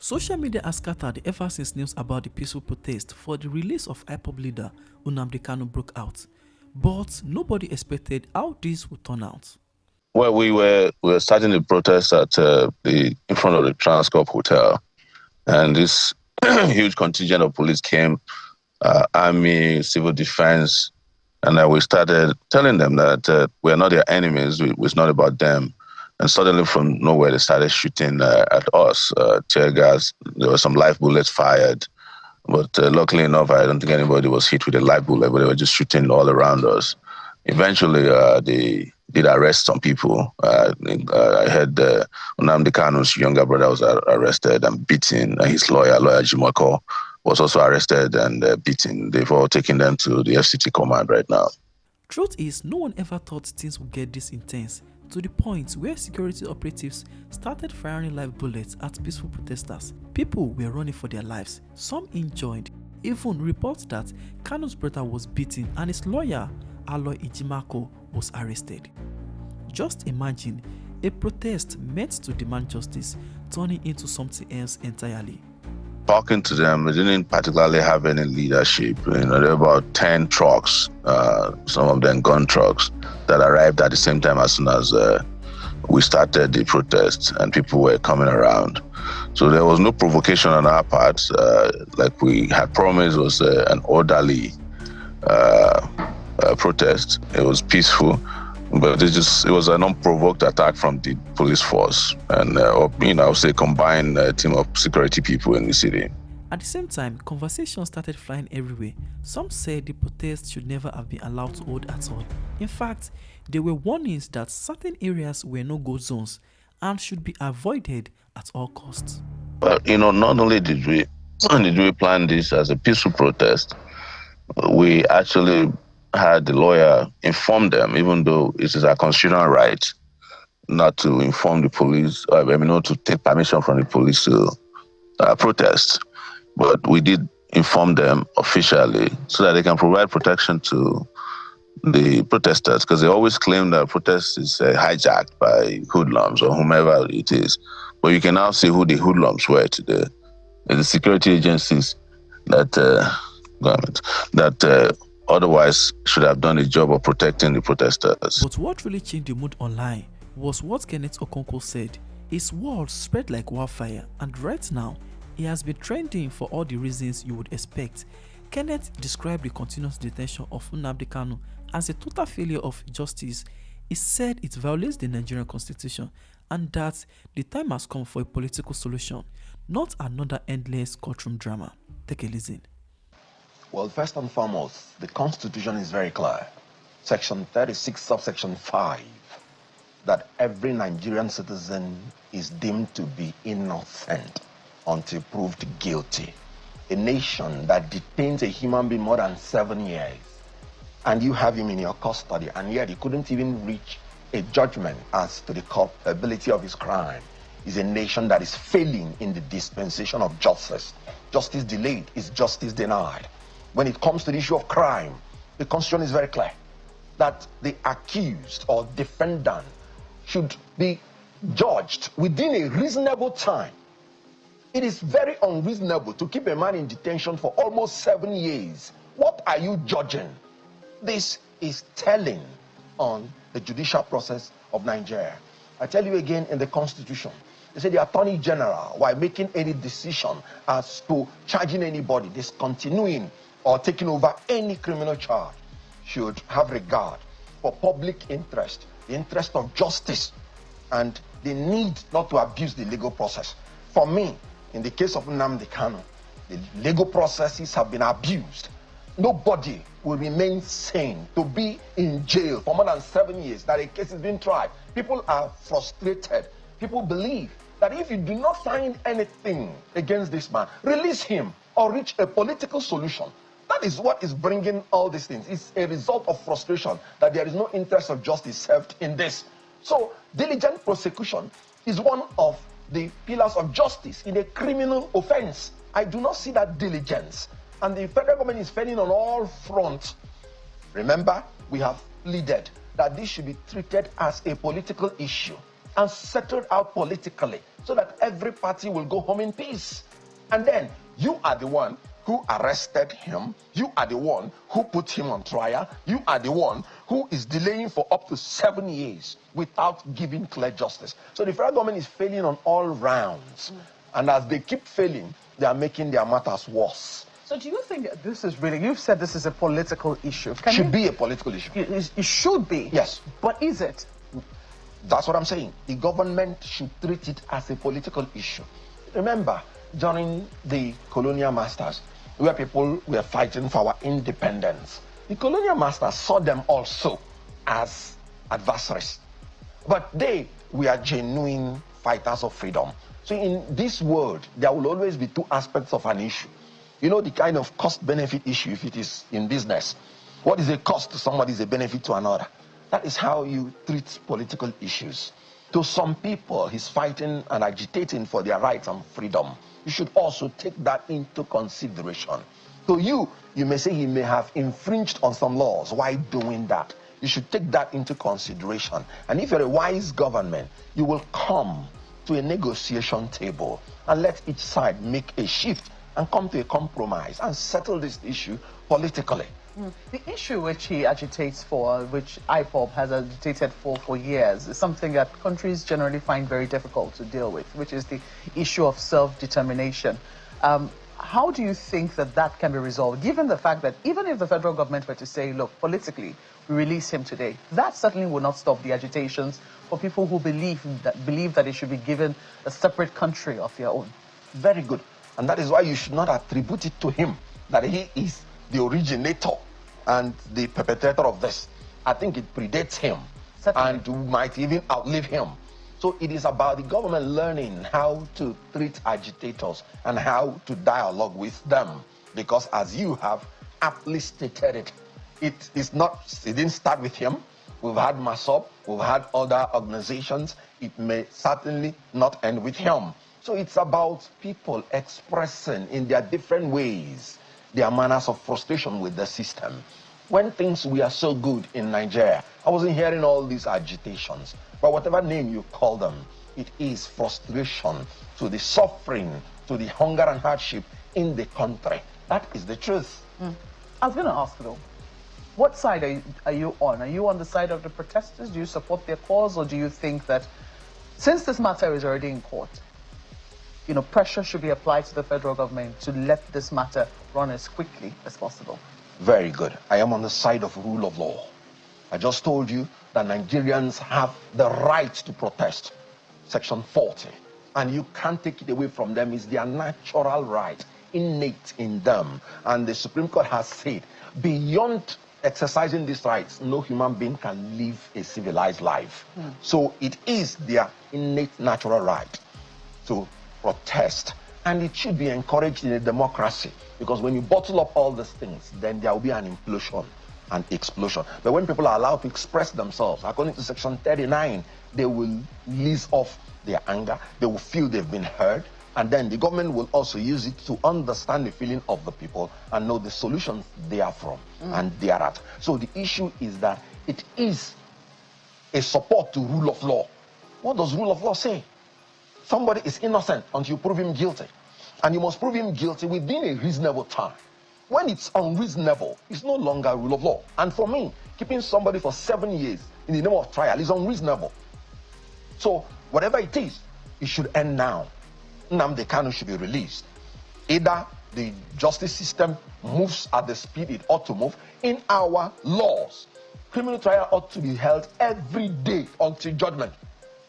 Social media has scattered ever since news about the peaceful protest for the release of IPOB leader Nnamdi Kanu broke out. But nobody expected how this would turn out. Well, we were starting the protest at in front of the Transcorp Hotel, and this huge contingent of police came, army, civil defense, and we started telling them that we are not their enemies. It's not about them. And suddenly, from nowhere, they started shooting at us, tear gas. There were some live bullets fired. But luckily enough, I don't think anybody was hit with a live bullet, but they were just shooting all around us. Eventually, they did arrest some people. I heard Nnamdi Kanu's younger brother was arrested and beaten. His lawyer Jimoko, was also arrested and beaten. They've all taken them to the FCT command right now. Truth is, no one ever thought things would get this intense, to the point where security operatives started firing live bullets at peaceful protesters. People were running for their lives, some injured. Even reports that Kanu's brother was beaten and his lawyer, Aloy Ijimako, was arrested. Just imagine a protest meant to demand justice turning into something else entirely. Talking to them, they didn't particularly have any leadership. There were about 10 trucks, some of them gun trucks, that arrived at the same time as soon as we started the protest, and people were coming around. So there was no provocation on our part. Like we had promised, it was an orderly protest. It was peaceful, but it was an unprovoked attack from the police force, and I would say combined team of security people in the city. At the same time, conversations started flying everywhere. Some said the protest should never have been allowed to hold at all. In fact, there were warnings that certain areas were no-go zones and should be avoided at all costs. Not only did we plan this as a peaceful protest, we actually had the lawyer inform them, even though it is our constitutional right not to inform the police, not to take permission from the police to protest. But we did inform them officially so that they can provide protection to the protesters, because they always claim that protest is hijacked by hoodlums or whomever it is. But you can now see who the hoodlums were today. The security agencies that otherwise should have done the job of protecting the protesters. But what really changed the mood online was what Kenneth Okonkwo said. His words spread like wildfire, and right now, he has been trending for all the reasons you would expect. Kenneth described the continuous detention of Nnamdi Kanu as a total failure of justice. He said it violates the Nigerian constitution and that the time has come for a political solution, not another endless courtroom drama. Take a listen. Well, first and foremost, the Constitution is very clear. Section 36, subsection 5, that every Nigerian citizen is deemed to be innocent until proved guilty. A nation that detains a human being more than 7 years, and you have him in your custody, and yet you couldn't even reach a judgment as to the culpability of his crime, is a nation that is failing in the dispensation of justice. Justice delayed is justice denied. When it comes to the issue of crime, the Constitution is very clear that the accused or defendant should be judged within a reasonable time. It is very unreasonable to keep a man in detention for almost 7 years. What are you judging? This is telling on the judicial process of Nigeria. I tell you again, in the Constitution, they say the Attorney General, while making any decision as to charging anybody, discontinuing or taking over any criminal charge, should have regard for public interest, the interest of justice, and the need not to abuse the legal process. For me, in the case of Nnamdi Kanu, the legal processes have been abused. Nobody will remain sane to be in jail for more than 7 years, that a case is being tried. People are frustrated. People believe that if you do not find anything against this man, release him or reach a political solution. That is what is bringing all these things. It's a result of frustration that there is no interest of justice served in this. So diligent prosecution is one of the pillars of justice in a criminal offense. I do not see that diligence. And the federal government is failing on all fronts. Remember, we have pleaded that this should be treated as a political issue. and settled out politically so that every party will go home in peace. And then you are the one who arrested him. You are the one who put him on trial. You are the one who is delaying for up to 7 years without giving clear justice. So the federal government is failing on all rounds. And as they keep failing, they are making their matters worse. So do you think this is really, you've said this is a political issue. Should be a political issue. It should be. Yes. But is it? That's what I'm saying. The government should treat it as a political issue. Remember, during the colonial masters, where people were fighting for our independence, the colonial masters saw them also as adversaries. But they were genuine fighters of freedom. So in this world, there will always be two aspects of an issue. You know, the kind of cost-benefit issue, if it is in business. What is a cost to somebody is a benefit to another. That is how you treat political issues. To some people, he's fighting and agitating for their rights and freedom. You should also take that into consideration. To you, you may say he may have infringed on some laws. Why doing that? You should take that into consideration. And if you're a wise government, you will come to a negotiation table and let each side make a shift and come to a compromise and settle this issue politically. The issue which he agitates for, which IPOB has agitated for years, is something that countries generally find very difficult to deal with, which is the issue of self-determination. How do you think that that can be resolved, given the fact that even if the federal government were to say, look, politically, we release him today, that certainly will not stop the agitations for people who believe that it should be given a separate country of their own? Very good. And that is why you should not attribute it to him, that he is the originator and the perpetrator of this. I think it predates him. Certainly. And might even outlive him. So it is about the government learning how to treat agitators and how to dialogue with them. Because as you have aptly stated it, it didn't start with him. We've had MASOB, we've had other organizations. It may certainly not end with him. So it's about people expressing in their different ways their manners of frustration with the system. When things were so good in Nigeria, I wasn't hearing all these agitations. But whatever name you call them, it is frustration to the suffering, to the hunger and hardship in the country. That is the truth. I was going to ask though, what side are you on? Are you on the side of the protesters? Do you support their cause? Or do you think that since this matter is already in court, you know, pressure should be applied to the federal government to let this matter run as quickly as possible? Very good. I am on the side of rule of law. I just told you that Nigerians have the right to protest. Section 40. And you can't take it away from them. It's their natural right, innate in them. And the Supreme Court has said, beyond exercising these rights, no human being can live a civilized life. So it is their innate natural right to protest, and it should be encouraged in a democracy, because when you bottle up all these things, then there will be an implosion and explosion. But when people are allowed to express themselves, according to Section 39, they will ease off their anger, they will feel they've been heard, and then the government will also use it to understand the feeling of the people and know the solutions they are from and they are at. So the issue is that it is a support to rule of law. What does rule of law say? Somebody is innocent until you prove him guilty. And you must prove him guilty within a reasonable time. When it's unreasonable, it's no longer rule of law. And for me, keeping somebody for 7 years in the name of trial is unreasonable. So whatever it is, it should end now. Nnamdi Kanu should be released. Either the justice system moves at the speed it ought to move. In our laws, criminal trial ought to be held every day until judgment.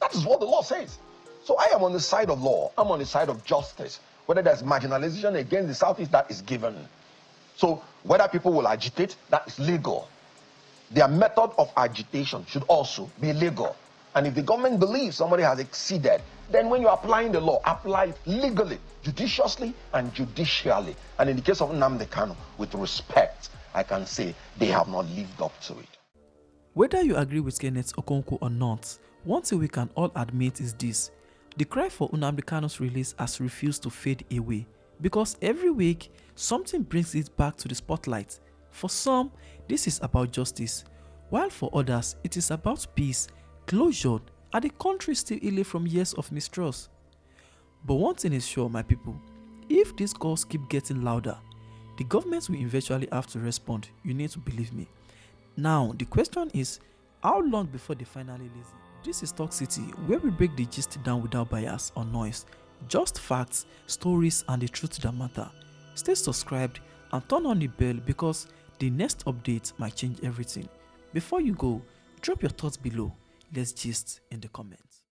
That is what the law says. So I am on the side of law. I'm on the side of justice. Whether there's marginalization against the Southeast, that is given. So whether people will agitate, that is legal. Their method of agitation should also be legal. And if the government believes somebody has exceeded, then when you're applying the law, apply it legally, judiciously, and judicially. And in the case of Nnamdi Kanu, with respect, I can say they have not lived up to it. Whether you agree with Kenneth Okonkwo or not, one thing we can all admit is this. The cry for Nnamdi Kanu's release has refused to fade away, because every week, something brings it back to the spotlight. For some, this is about justice, while for others, it is about peace, closure, Are the country still healing from years of mistrust? But one thing is sure, my people, if these calls keep getting louder, the government will eventually have to respond. You need to believe me. Now, the question is, how long before they finally listen? This is Talk City, where we break the gist down without bias or noise. Just facts, stories, and the truth that matter. Stay subscribed and turn on the bell because the next update might change everything. Before you go, drop your thoughts below. Let's gist in the comments.